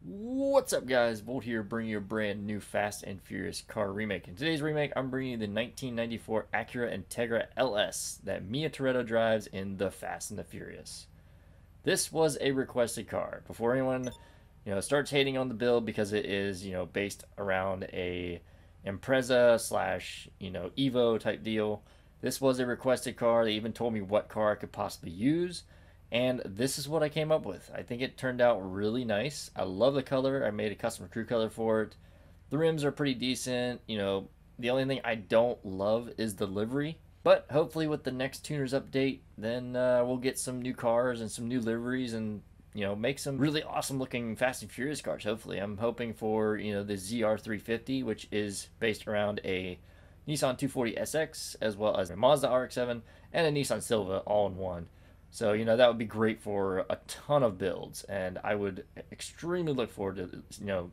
What's up, guys? Volt here, bringing you a brand new Fast and Furious car remake. In today's remake, I'm bringing you the 1994 Acura Integra LS that Mia Toretto drives in The Fast and the Furious. This was a requested car. Before anyone, starts hating on the build because it is, based around a Impreza slash, Evo type deal. This was a requested car. They even told me what car I could possibly use. And this is what I came up with. I think it turned out really nice. I love the color. I made a custom crew color for it. The rims are pretty decent. The only thing I don't love is the livery. But hopefully with the next tuners update, then we'll get some new cars and some new liveries and, make some really awesome looking Fast and Furious cars, hopefully. I'm hoping for, the ZR350, which is based around a Nissan 240SX, as well as a Mazda RX-7 and a Nissan Silva all in one. So, that would be great for a ton of builds, and I would extremely look forward to,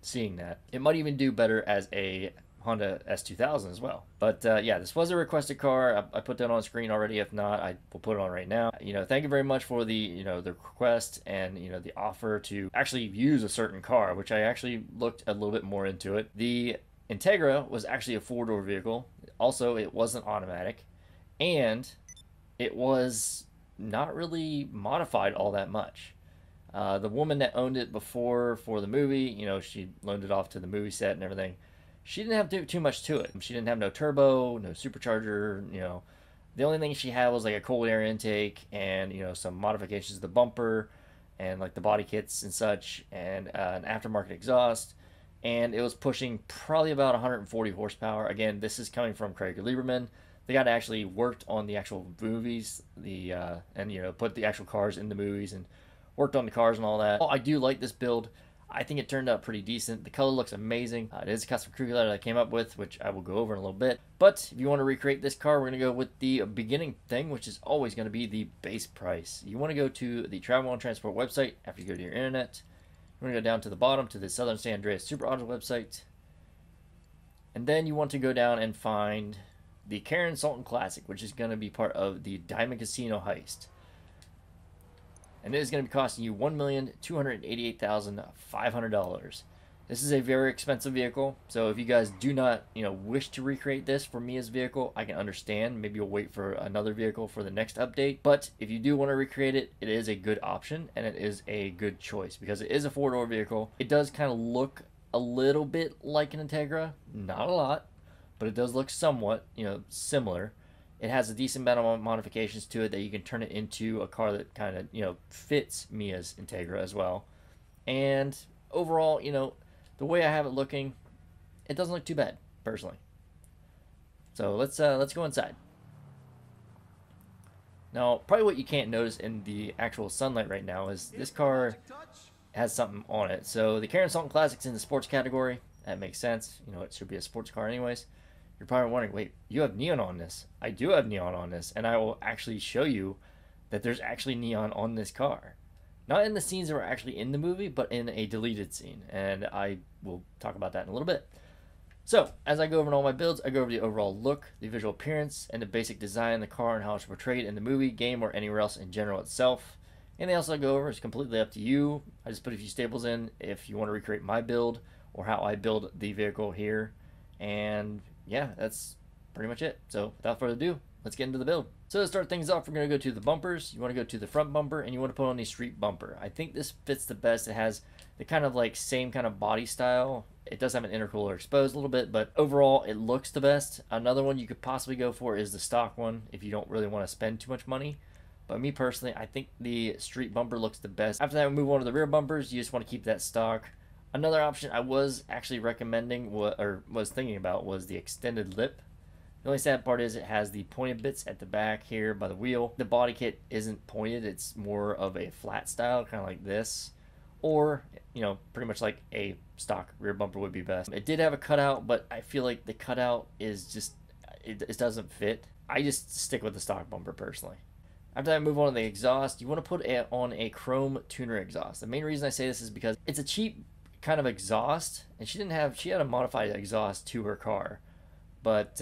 seeing that. It might even do better as a Honda S2000 as well. But, yeah, this was a requested car. I put that on screen already. If not, I will put it on right now. Thank you very much for the, the request and, the offer to actually use a certain car, which I actually looked a little bit more into it. The Integra was actually a four-door vehicle. Also, it wasn't automatic, and it was not really modified all that much. The woman that owned it before for the movie, she loaned it off to the movie set and everything. She didn't have too much to it. She didn't have no turbo, no supercharger, The only thing she had was like a cold air intake and, some modifications to the bumper and like the body kits and such, and an aftermarket exhaust. And it was pushing probably about 140 horsepower. Again, this is coming from Craig Lieberman. The guy that actually worked on the actual movies, and put the actual cars in the movies and worked on the cars and all that. I do like this build. I think it turned out pretty decent. The color looks amazing. It is a custom crew color that I came up with, which I will go over in a little bit. But if you want to recreate this car, we're going to go with the beginning thing, which is always going to be the base price. You want to go to the Travel and Transport website after you go to your internet. You want to go down to the bottom to the Southern San Andreas Super Auto website. And then you want to go down and find the Karin Sultan Classic, which is going to be part of the Diamond Casino heist. And it is going to be costing you $1,288,500. This is a very expensive vehicle, so if you guys do not, wish to recreate this for Mia's vehicle, I can understand. Maybe you'll wait for another vehicle for the next update. But if you do want to recreate it, it is a good option, and it is a good choice, because it is a four-door vehicle. It does kind of look a little bit like an Integra, not a lot, but it does look somewhat, similar. It has a decent amount of modifications to it that you can turn it into a car that kind of, fits Mia's Integra as well. And overall, the way I have it looking, it doesn't look too bad, personally. So let's go inside. Now, probably what you can't notice in the actual sunlight right now is this car has something on it. So the Karin Sultan Classic's in the sports category. That makes sense. It should be a sports car anyways. You're probably wondering, wait, you have neon on this. I do have neon on this, and I will actually show you that there's actually neon on this car. Not in the scenes that were actually in the movie, but in a deleted scene, and I will talk about that in a little bit. So, as I go over all my builds, I go over the overall look, the visual appearance, and the basic design of the car and how it's portrayed in the movie, game, or anywhere else in general itself. Anything else I go over is completely up to you. I just put a few staples in if you want to recreate my build or how I build the vehicle here. And yeah, that's pretty much it. So without further ado, let's get into the build. So to start things off, we're going to go to the bumpers. You want to go to the front bumper, and you want to put on the street bumper. I think this fits the best. It has the kind of like same kind of body style. It does have an intercooler exposed a little bit, but overall it looks the best. Another one you could possibly go for is the stock one if you don't really want to spend too much money. But me personally, I think the street bumper looks the best. After that, we move on to the rear bumpers. You just want to keep that stock. Another option I was actually recommending, or was thinking about, was the extended lip. The only sad part is it has the pointed bits at the back here by the wheel. The body kit isn't pointed, it's more of a flat style, kind of like this. Or, pretty much like a stock rear bumper would be best. It did have a cutout, but I feel like the cutout is just, it doesn't fit. I just stick with the stock bumper personally. After that, move on to the exhaust. You want to put on a chrome tuner exhaust. The main reason I say this is because it's a cheap kind of exhaust, and she had a modified exhaust to her car, but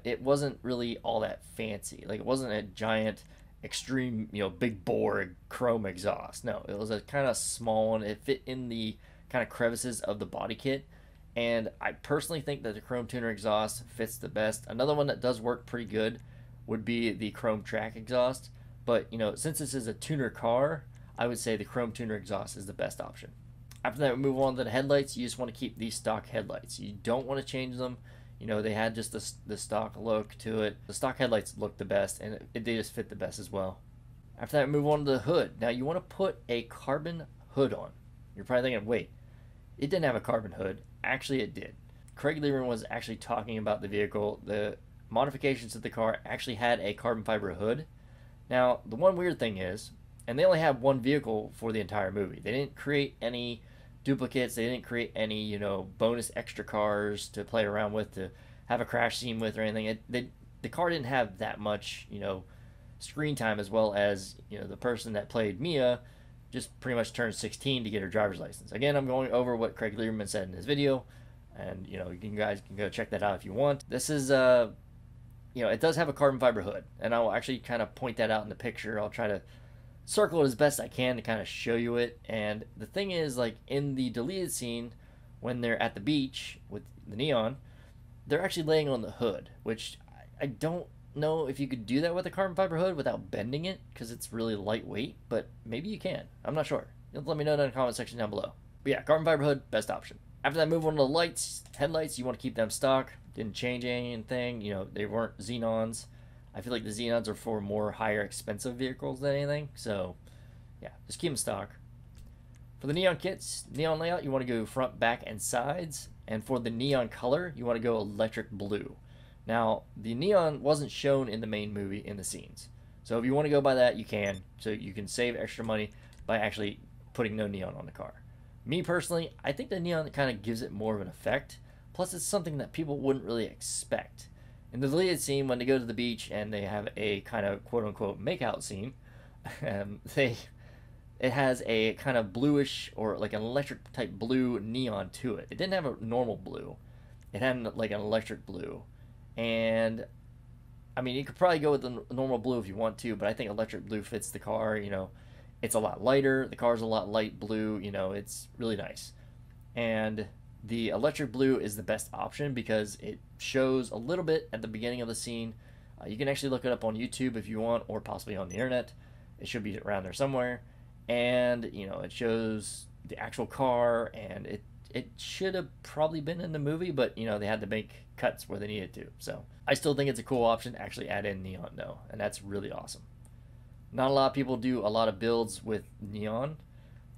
it wasn't really all that fancy. Like, it wasn't a giant extreme big bore chrome exhaust. No, it was a kind of small one. It fit in the kind of crevices of the body kit. And I personally think that the chrome tuner exhaust fits the best. Another one that does work pretty good would be the chrome track exhaust. But, you know, since this is a tuner car, I would say the chrome tuner exhaust is the best option. After that, we move on to the headlights. You just want to keep these stock headlights. You don't want to change them. You know, they had just the stock look to it. The stock headlights look the best, and they just fit the best as well. After that, we move on to the hood. Now, you want to put a carbon hood on. You're probably thinking, wait, it didn't have a carbon hood. Actually, it did. Craig Lieberman was actually talking about the vehicle. The modifications to the car actually had a carbon fiber hood. Now, the one weird thing is, and they only have one vehicle for the entire movie. They didn't create any duplicates. They didn't create any, you know, bonus extra cars to play around with, to have a crash scene with or anything. The car didn't have that much, you know, screen time, as well as, you know, the person that played Mia just pretty much turned 16 to get her driver's license. Again, I'm going over what Craig Lieberman said in his video, and, you know, you guys can go check that out if you want. This is, you know, it does have a carbon fiber hood, and I'll actually kind of point that out in the picture. I'll try to circle it as best I can to kind of show you it. And the thing is, like, in the deleted scene, when they're at the beach with the neon, they're actually laying on the hood, which I don't know if you could do that with a carbon fiber hood without bending it, because it's really lightweight, but maybe you can. I'm not sure. You'll let me know in the comment section down below. But yeah, carbon fiber hood, best option. After that, move on to the lights. Headlights, you want to keep them stock. Didn't change anything. You know, they weren't xenons. I feel like the xenons are for more higher expensive vehicles than anything. So yeah, just keep them stock. For the neon kits, neon layout, you want to go front, back, and sides. And for the neon color, you want to go electric blue. Now, the neon wasn't shown in the main movie in the scenes. So if you want to go by that, you can. So you can save extra money by actually putting no neon on the car. Me personally, I think the neon kind of gives it more of an effect. Plus, it's something that people wouldn't really expect. In the deleted scene, when they go to the beach and they have a kind of quote-unquote makeout scene, it has a kind of bluish, or like an electric type blue neon to it. It didn't have a normal blue. It had like an electric blue. And I mean, you could probably go with the normal blue if you want to, but I think electric blue fits the car. You know, it's a lot lighter. The car's a lot light blue. You know, it's really nice. And the electric blue is the best option because it shows a little bit at the beginning of the scene. You can actually look it up on YouTube if you want, or possibly on the internet. It should be around there somewhere. And, you know, it shows the actual car, and it should have probably been in the movie, but, you know, they had to make cuts where they needed to. So I still think it's a cool option to actually add in neon, though, and that's really awesome. Not a lot of people do a lot of builds with neon,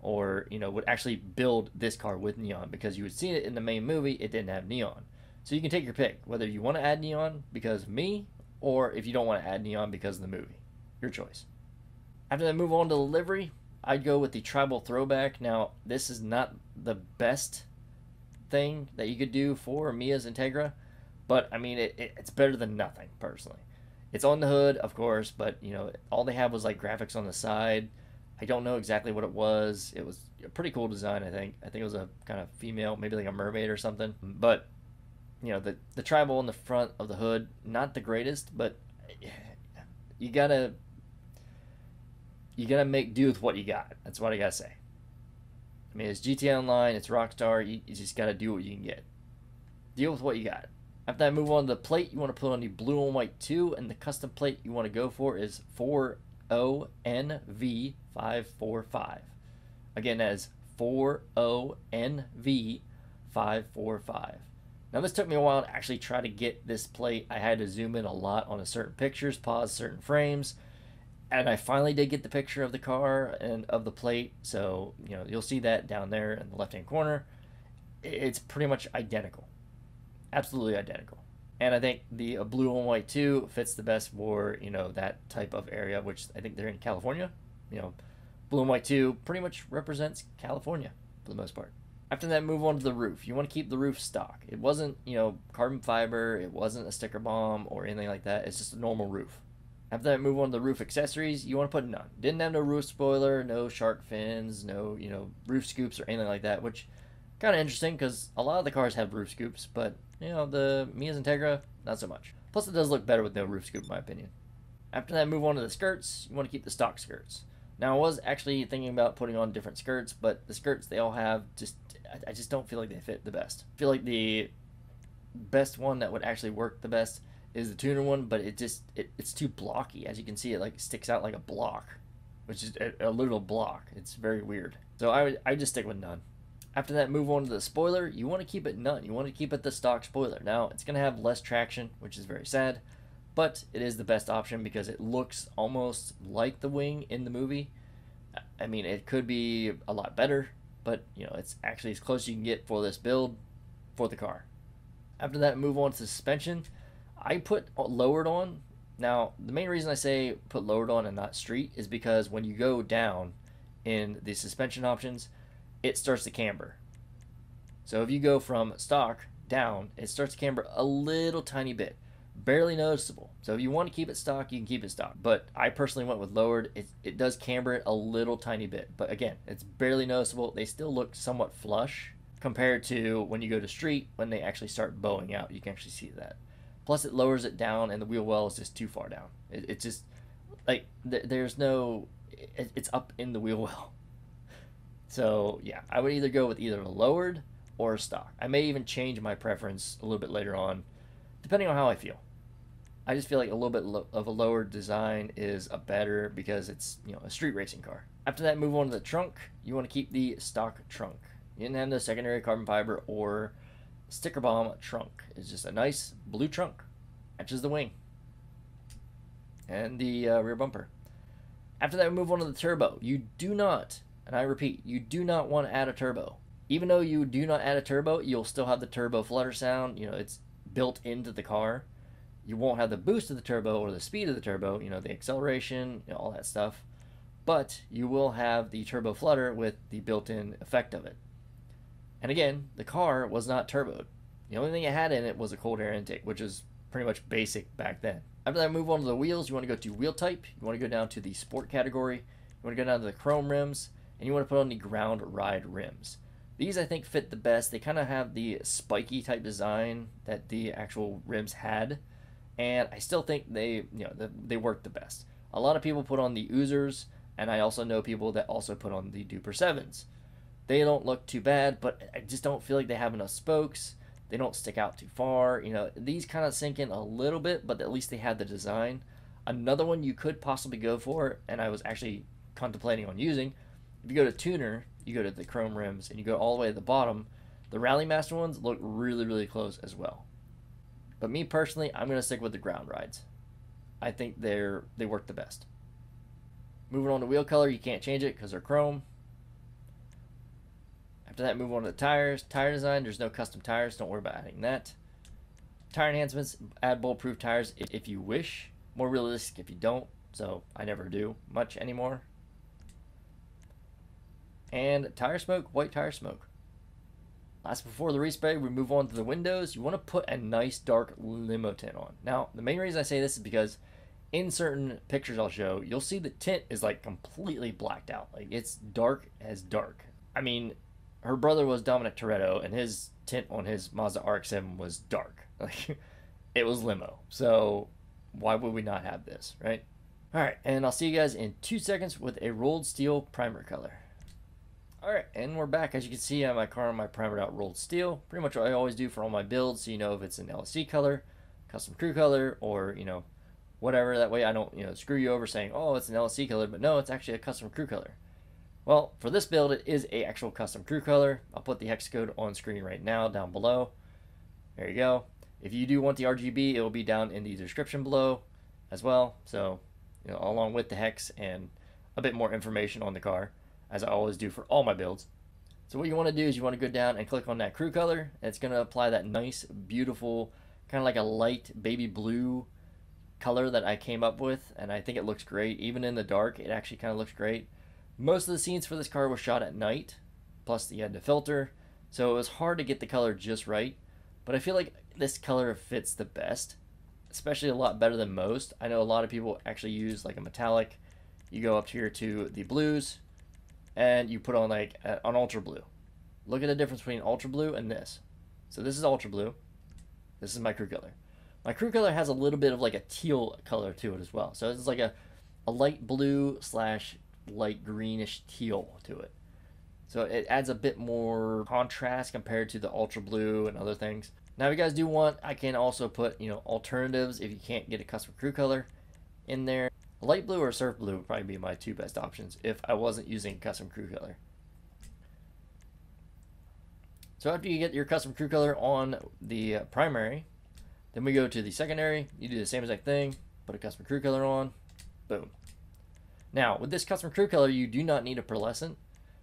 or, you know, would actually build this car with neon, because you would see it in the main movie, it didn't have neon. So you can take your pick, whether you want to add neon because of me, or if you don't want to add neon because of the movie. Your choice. After that, move on to the livery. I'd go with the tribal throwback. Now, this is not the best thing that you could do for Mia's Integra, but I mean, it's better than nothing, personally. It's on the hood, of course, but, you know, all they had was like graphics on the side. I don't know exactly what it was. It was a pretty cool design, I think. I think it was a kind of female, maybe like a mermaid or something. But, you know, the tribal in the front of the hood, not the greatest, but you gotta make do with what you got. That's what I gotta say. I mean, it's GTA Online, it's Rockstar. You just gotta do what you can get. Deal with what you got. After that, move on to the plate. You want to put on the blue and white 2, and the custom plate you want to go for is 40NV545. Again, that is 40NV545. Now, this took me a while to actually try to get this plate. I had to zoom in a lot on certain pictures, pause certain frames, and I finally did get the picture of the car and of the plate. So, you know, you'll see that down there in the left-hand corner. It's pretty much identical. Absolutely identical. And I think the blue and white 2 fits the best for, you know, that type of area, which I think they're in California. You know, blue and white 2 pretty much represents California for the most part. After that, move on to the roof. You want to keep the roof stock. It wasn't, you know, carbon fiber. It wasn't a sticker bomb or anything like that. It's just a normal roof. After that, move on to the roof accessories. You want to put none. Didn't have no roof spoiler, no shark fins, no, you know, roof scoops or anything like that, which kind of interesting because a lot of the cars have roof scoops, but, you know, the Mia's Integra, not so much. Plus, it does look better with no roof scoop, in my opinion. After that, move on to the skirts. You want to keep the stock skirts. Now I was actually thinking about putting on different skirts, but the skirts they all have I just don't feel like they fit the best. I feel like the best one that would actually work the best is the tuner one, but it's too blocky. As you can see, it like sticks out like a block, which is a literal block. It's very weird. So I just stick with none. After that, move on to the spoiler. You want to keep it none. You want to keep it the stock spoiler. Now, it's going to have less traction, which is very sad, but it is the best option because it looks almost like the wing in the movie. I mean, it could be a lot better, but you know, it's actually as close as you can get for this build for the car. After that, move on to suspension. I put lowered on. Now, the main reason I say put lowered on and not street is because when you go down in the suspension options, it starts to camber. So if you go from stock down, it starts to camber a little tiny bit, barely noticeable. So if you want to keep it stock, you can keep it stock. But I personally went with lowered. It does camber it a little tiny bit, but again, it's barely noticeable. They still look somewhat flush compared to when you go to street, when they actually start bowing out. You can actually see that. Plus, it lowers it down, and the wheel well is just too far down. It's just like there's no. It's up in the wheel well. So yeah, I would either go with either a lowered or a stock. I may even change my preference a little bit later on, depending on how I feel. I just feel like a little bit of a lowered design is a better because it's, you know, a street racing car. After that, move on to the trunk. You want to keep the stock trunk. You didn't have the secondary carbon fiber or sticker bomb trunk. It's just a nice blue trunk. Matches the wing and the rear bumper. After that, we move on to the turbo. You do not, and I repeat, you do not want to add a turbo. Even though you do not add a turbo, you'll still have the turbo flutter sound. You know, it's built into the car. You won't have the boost of the turbo or the speed of the turbo, you know, the acceleration, you know, all that stuff. But you will have the turbo flutter with the built-in effect of it. And again, the car was not turboed. The only thing it had in it was a cold air intake, which is pretty much basic back then. After that, move on to the wheels. You want to go to wheel type. You want to go down to the sport category. You want to go down to the chrome rims. And you want to put on the ground ride rims. These, I think, fit the best. They kind of have the spiky type design that the actual rims had. And I still think they work the best. A lot of people put on the Oozers, and I also know people that also put on the Duper 7s. They don't look too bad, but I just don't feel like they have enough spokes. They don't stick out too far. You know, these kind of sink in a little bit, but at least they have the design. Another one you could possibly go for, and I was actually contemplating on using, if you go to tuner, you go to the chrome rims, and you go all the way to the bottom, the Rally Master ones look really, really close as well. But me personally, I'm going to stick with the ground rides. I think they work the best. Moving on to wheel color, you can't change it because they're chrome. After that, move on to the tires. Tire design, there's no custom tires. Don't worry about adding that. Tire enhancements, add bulletproof tires if you wish. More realistic if you don't, so I never do much anymore. And tire smoke, white tire smoke. Last before the respray, we move on to the windows. You want to put a nice dark limo tint on. Now, the main reason I say this is because in certain pictures I'll show, you'll see the tint is like completely blacked out. Like it's dark as dark. I mean, her brother was Dominic Toretto, and his tint on his Mazda RX-7 was dark. Like, it was limo. So, why would we not have this, right? Alright, and I'll see you guys in 2 seconds with a rolled steel primer color. Alright, and we're back. As you can see, I have my car on my primered out rolled steel. Pretty much what I always do for all my builds, so you know if it's an LSC color, custom crew color, or, you know, whatever. That way I don't, you know, screw you over saying, oh, it's an LSC color, but no, it's actually a custom crew color. Well, for this build, it is a actual custom crew color. I'll put the hex code on screen right now down below. There you go. If you do want the RGB, it will be down in the description below as well. So, you know, along with the hex and a bit more information on the car, as I always do for all my builds. So what you want to do is you want to go down and click on that crew color. And it's going to apply that nice, beautiful, kind of like a light baby blue color that I came up with. And I think it looks great. Even in the dark, it actually kind of looks great. Most of the scenes for this car were shot at night, plus you had the filter, so it was hard to get the color just right, but I feel like this color fits the best, especially a lot better than most. I know a lot of people actually use like a metallic. You go up here to the blues, and you put on like an ultra blue. Look at the difference between ultra blue and this. So this is ultra blue. This is my crew color. My crew color has a little bit of like a teal color to it as well. So it's like a light blue slash light greenish teal to it. So it adds a bit more contrast compared to the ultra blue and other things. Now, if you guys do want, I can also put, alternatives if you can't get a custom crew color in there. Light blue or surf blue would probably be my two best options if I wasn't using custom crew color. So after you get your custom crew color on the primary, then we go to the secondary. You do the same exact thing, put a custom crew color on, boom. Now, with this custom crew color, you do not need a pearlescent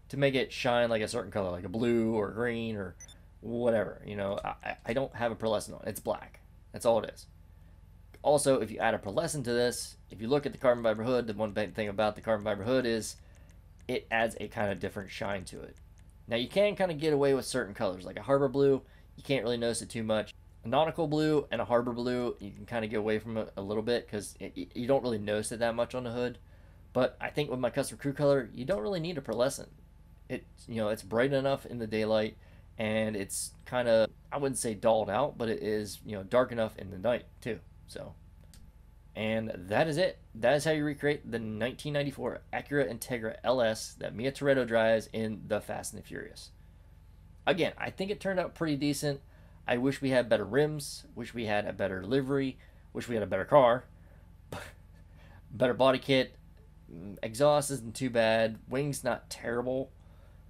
to make it shine like a certain color, like a blue or green or whatever. I don't have a pearlescent on. It's black. That's all it is. Also, if you add a pearlescent to this, if you look at the carbon fiber hood, the one big thing about the carbon fiber hood is it adds a kind of different shine to it. Now, you can kind of get away with certain colors, like a harbor blue. You can't really notice it too much. A nautical blue and a harbor blue, you can kind of get away from it a little bit because you don't really notice it that much on the hood. But I think with my custom crew color, you don't really need a pearlescent. It's bright enough in the daylight, and it's kind of, I wouldn't say dulled out, but it is, dark enough in the night too. So, and that is it. That is how you recreate the 1994 Acura Integra LS that Mia Toretto drives in The Fast and the Furious. Again, I think it turned out pretty decent. I wish we had better rims, wish we had a better livery, wish we had a better car, better body kit. Exhaust isn't too bad, wings not terrible,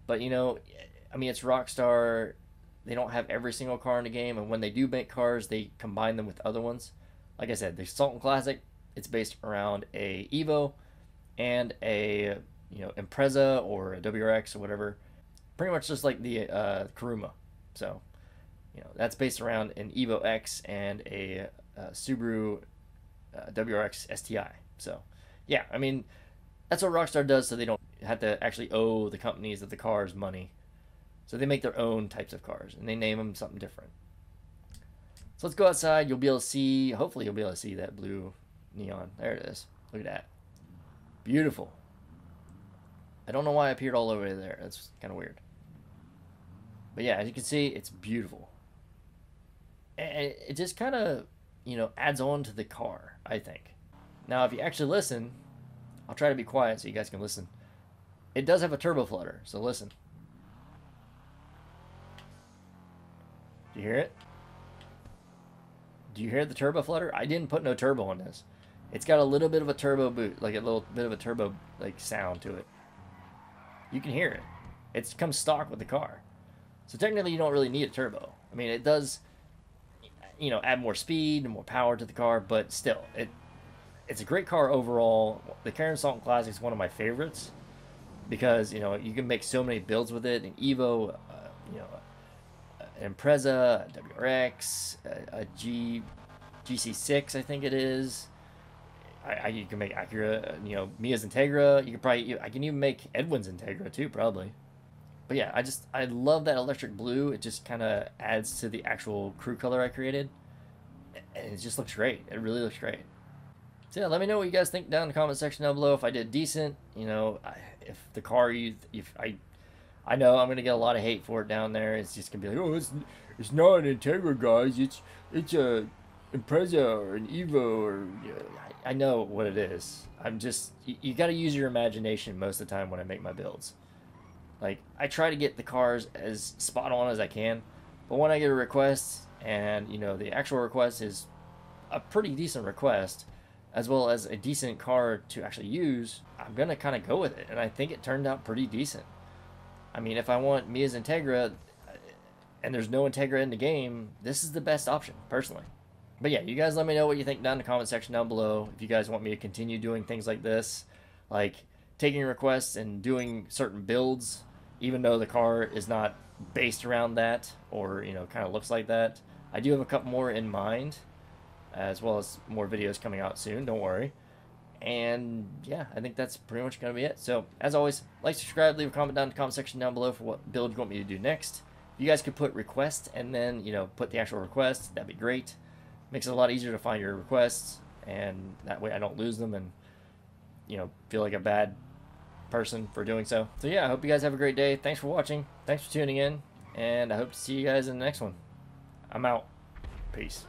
but it's Rockstar. They don't have every single car in the game, and when they do make cars, they combine them with other ones. Like I said, the Sultan Classic, it's based around a Evo and a Impreza or a WRX or whatever, pretty much just like the Kuruma. So that's based around an Evo X and a Subaru WRX STI. So yeah, that's what Rockstar does, so they don't have to actually owe the companies of the cars money. So they make their own types of cars, and they name them something different. So let's go outside. You'll be able to see, hopefully you'll be able to see that blue neon. There it is. Look at that. Beautiful. I don't know why it appeared all over there. That's kind of weird. But yeah, as you can see, it's beautiful. And it just kind of, adds on to the car, I think. Now, if you actually listen, I'll try to be quiet so you guys can listen. It does have a turbo flutter, so listen. Do you hear it? Do you hear the turbo flutter? I didn't put no turbo on this. It's got a little bit of a turbo boot, like a little bit of a turbo sound to it. You can hear it. It comes stock with the car. So technically you don't really need a turbo. It does, add more speed and more power to the car, but still, it's a great car overall. The Karin Sultan Classic is one of my favorites because, you can make so many builds with it. An Evo, an Impreza, a WRX, a GC6, I think it is. You can make Acura, Mia's Integra. I can even make Edwin's Integra too, probably. But yeah, I love that electric blue. It just kind of adds to the actual crew color I created. And it just looks great. It really looks great. So yeah, let me know what you guys think down in the comment section down below. If I did decent, if the car I know I'm gonna get a lot of hate for it down there. It's just gonna be like, oh, it's not an Integra, guys. It's a Impreza or an Evo or I know what it is. You got to use your imagination most of the time when I make my builds. Like, I try to get the cars as spot on as I can, but when I get a request and the actual request is a pretty decent request, as well as a decent car to actually use, I'm gonna kind of go with it, and I think it turned out pretty decent. If I want Mia's Integra, and there's no Integra in the game, this is the best option, personally. But yeah, you guys let me know what you think down in the comment section down below. If you guys want me to continue doing things like this, like taking requests and doing certain builds, even though the car is not based around that, or, kind of looks like that. I do have a couple more in mind, as well as more videos coming out soon, don't worry. And yeah, I think that's pretty much going to be it. So, as always, like, subscribe, leave a comment down in the comment section down below for what build you want me to do next. If you guys could put request and then, put the actual request, that'd be great. Makes it a lot easier to find your requests, and that way I don't lose them and, feel like a bad person for doing so. So yeah, I hope you guys have a great day. Thanks for watching. Thanks for tuning in, and I hope to see you guys in the next one. I'm out. Peace.